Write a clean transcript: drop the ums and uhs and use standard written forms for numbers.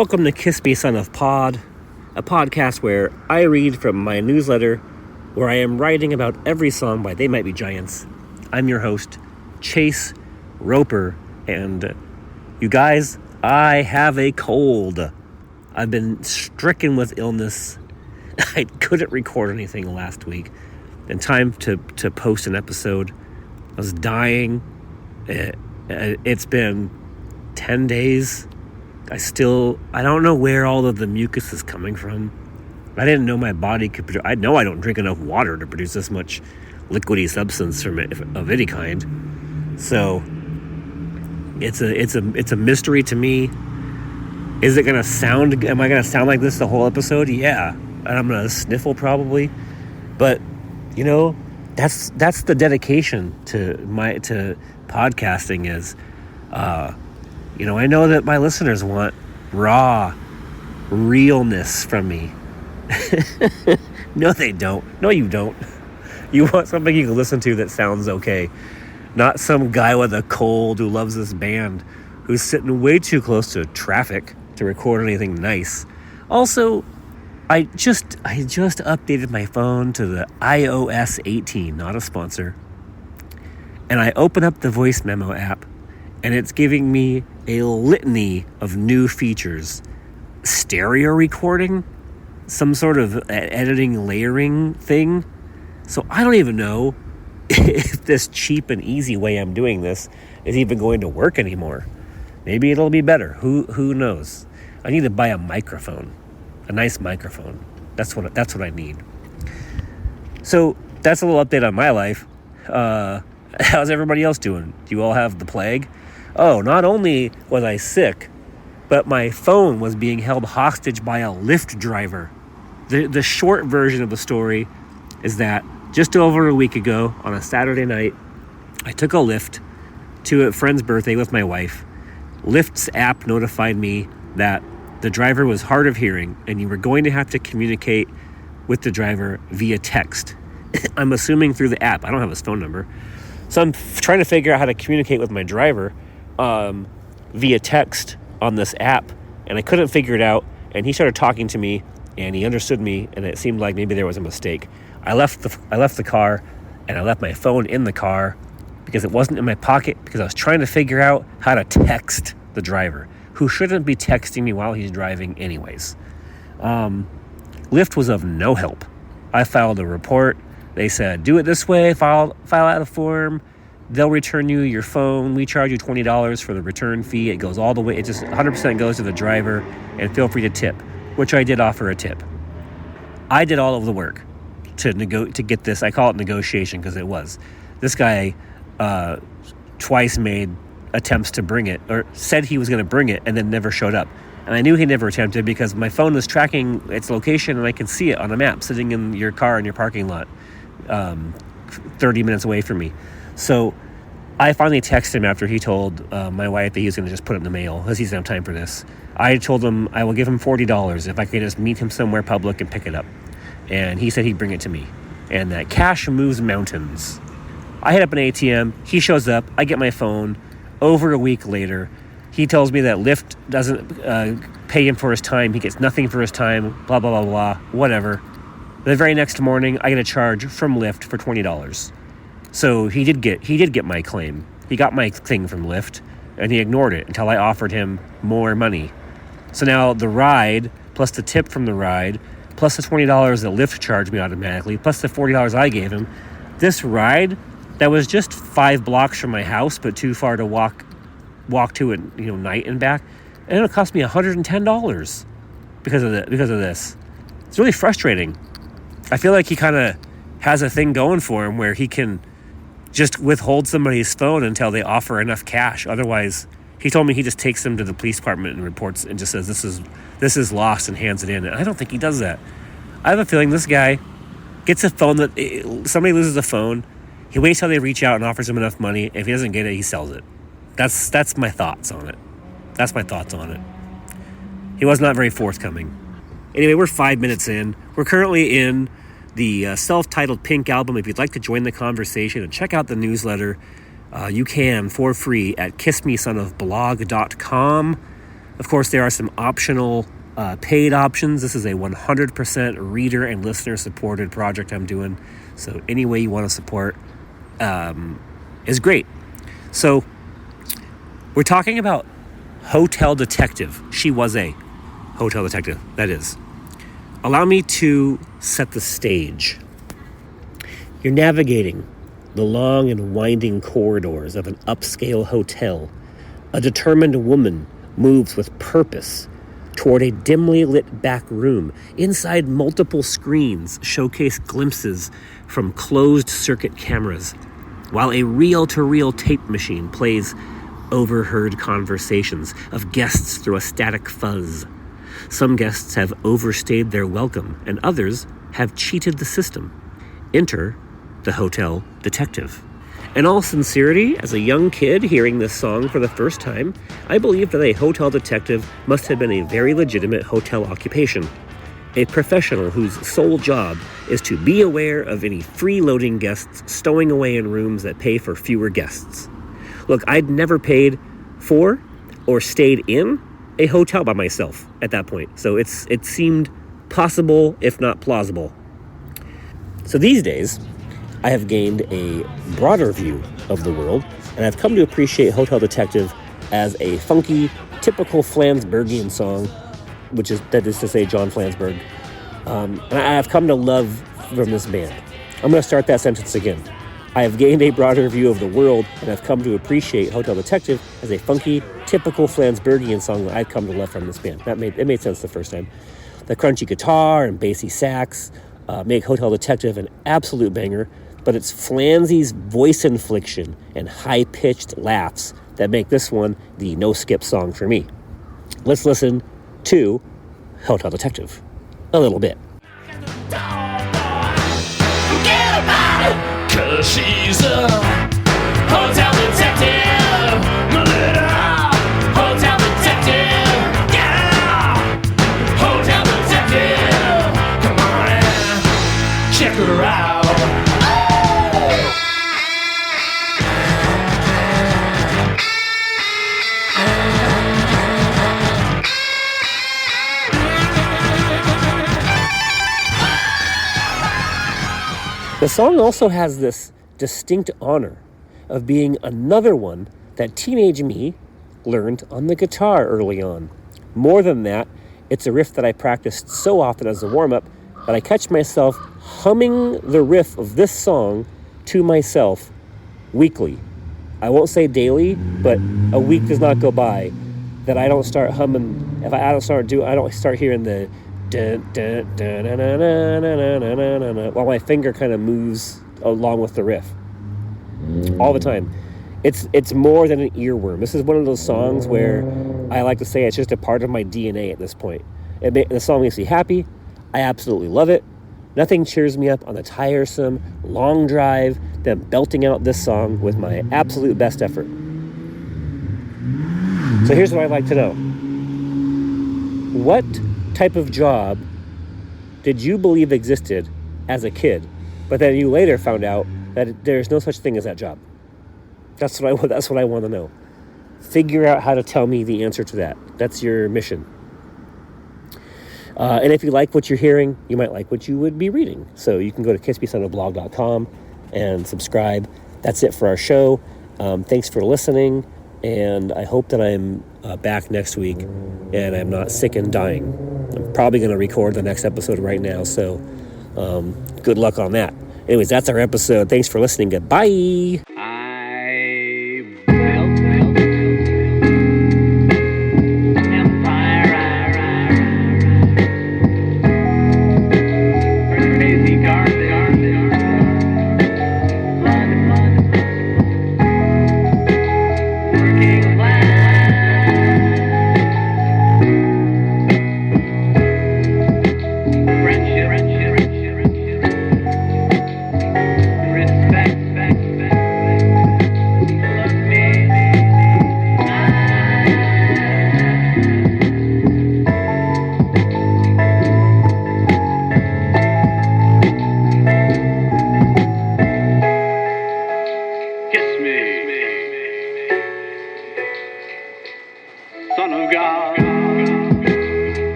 Welcome to Kiss Me Son of Pod, a podcast where I read from my newsletter where I am writing about every song by They Might Be Giants. I'm your host, Chase Roper, and you guys, I have a cold. I've been stricken with illness. I couldn't record anything last week in time to post an episode. I was dying. It's been 10 days. I don't know where all of the mucus is coming from. I didn't know my body could produce. I know I don't drink enough water to produce this much liquidy substance of any kind. So it's a mystery to me. Is it gonna sound? Am I gonna sound like this the whole episode? Yeah, and I'm gonna sniffle probably. But you know, that's the dedication to podcasting is. I know that my listeners want raw realness from me. No, they don't. No, you don't. You want something you can listen to that sounds okay. Not some guy with a cold who loves this band who's sitting way too close to traffic to record anything nice. Also, I just updated my phone to the iOS 18, not a sponsor. And I open up the voice memo app, and it's giving me a litany of new features. Stereo recording, some sort of editing, layering thing. So I don't even know if this cheap and easy way I'm doing this is even going to work anymore. Maybe it'll be better. Who knows? I need to buy a microphone, a nice microphone. That's what I need. So that's a little update on my life. How's everybody else doing? Do you all have the plague? Oh, not only was I sick, but my phone was being held hostage by a Lyft driver. The short version of the story is that just over a week ago, on a Saturday night, I took a Lyft to a friend's birthday with my wife. Lyft's app notified me that the driver was hard of hearing and you were going to have to communicate with the driver via text. I'm assuming through the app. I don't have his phone number. So I'm trying to figure out how to communicate with my driver via text on this app, and I couldn't figure it out, and he started talking to me, and he understood me, and it seemed like maybe there was a mistake. I left the car, and I left my phone in the car because it wasn't in my pocket, because I was trying to figure out how to text the driver, who shouldn't be texting me while he's driving anyways. Lyft was of no help. I filed a report. They said, do it this way, file out a form. They'll return you your phone. We charge you $20 for the return fee. It goes all the way. It just 100% goes to the driver, and feel free to tip, which I did offer a tip. I did all of the work to get this. I call it negotiation because it was. This guy twice made attempts to bring it, or said he was going to bring it, and then never showed up. And I knew he never attempted because my phone was tracking its location, and I could see it on a map sitting in your car in your parking lot 30 minutes away from me. So I finally texted him after he told my wife that he was going to just put it in the mail because he doesn't have time for this. I told him I will give him $40 if I could just meet him somewhere public and pick it up. And he said he'd bring it to me. And that cash moves mountains. I hit up an ATM. He shows up. I get my phone. Over a week later, he tells me that Lyft doesn't pay him for his time. He gets nothing for his time, blah, blah, blah, blah, whatever. The very next morning, I get a charge from Lyft for $20. So he did get my claim. He got my thing from Lyft, and he ignored it until I offered him more money. So now the ride, plus the tip from the ride, plus the $20 that Lyft charged me automatically, plus the $40 I gave him, this ride that was just 5 blocks from my house, but too far to walk to it, night and back, and it'll cost me $110 because of this. It's really frustrating. I feel like he kind of has a thing going for him where he can just withhold somebody's phone until they offer enough cash. Otherwise, he told me he just takes them to the police department and reports and just says this is lost and hands it in. And I don't think he does that. I have a feeling this guy gets a phone that somebody loses a phone. He waits till they reach out and offers him enough money. If he doesn't get it, he sells it. That's my thoughts on it. He was not very forthcoming. Anyway, we're 5 minutes in. We're currently in the self-titled Pink album. If you'd like to join the conversation and check out the newsletter, you can for free at kissmesonofblog.com. Of course, there are some optional paid options. This is a 100% reader and listener supported project I'm doing. So any way you want to support is great. So we're talking about Hotel Detective. She was a hotel detective, that is. Allow me to set the stage. You're navigating the long and winding corridors of an upscale hotel. A determined woman moves with purpose toward a dimly lit back room. Inside, multiple screens showcase glimpses from closed-circuit cameras, while a reel-to-reel tape machine plays overheard conversations of guests through a static fuzz. Some guests have overstayed their welcome, and others have cheated the system. Enter the hotel detective. In all sincerity, as a young kid hearing this song for the first time, I believed that a hotel detective must have been a very legitimate hotel occupation. A professional whose sole job is to be aware of any freeloading guests stowing away in rooms that pay for fewer guests. Look, I'd never paid for or stayed in a hotel by myself at that point, so it seemed possible, if not plausible. So these days, I have gained a broader view of the world, and I've come to appreciate Hotel Detective as a funky, typical Flansburghian song, that is to say John Flansburgh. And I've come to love from this band. I'm going to start that sentence again. I have gained a broader view of the world, and I've come to appreciate Hotel Detective as a funky, typical Flansburghian song that I've come to love from this band. It made sense the first time. The crunchy guitar and bassy sax make Hotel Detective an absolute banger, but it's Flansy's voice inflection and high-pitched laughs that make this one the no-skip song for me. Let's listen to Hotel Detective a little bit. Cause she's a hotel detective, my little hotel detective, yeah, hotel detective, come on and check her out. The song also has this distinct honor of being another one that teenage me learned on the guitar early on. More than that, it's a riff that I practiced so often as a warm-up that I catch myself humming the riff of this song to myself weekly. I won't say daily, but a week does not go by that I don't start humming. If I don't start hearing the while my finger kind of moves along with the riff all the time. It's more than an earworm. This is one of those songs where I like to say it's just a part of my DNA at this point. The song makes me happy. I absolutely love it. Nothing cheers me up on the tiresome long drive than belting out this song with my absolute best effort. So here's what I'd like to know. What type of job did you believe existed as a kid, but then you later found out that there's no such thing as that job? That's what I want to know. Figure out how to tell me the answer to that. That's your mission. And if you like what you're hearing, you might like what you would be reading. So you can go to kissbesonofblog.com and subscribe. That's it for our show. Thanks for listening, and I hope that I'm back next week and I'm not sick and dying. I'm probably going to record the next episode right now, so good luck on that. Anyways, that's our episode. Thanks for listening. Goodbye.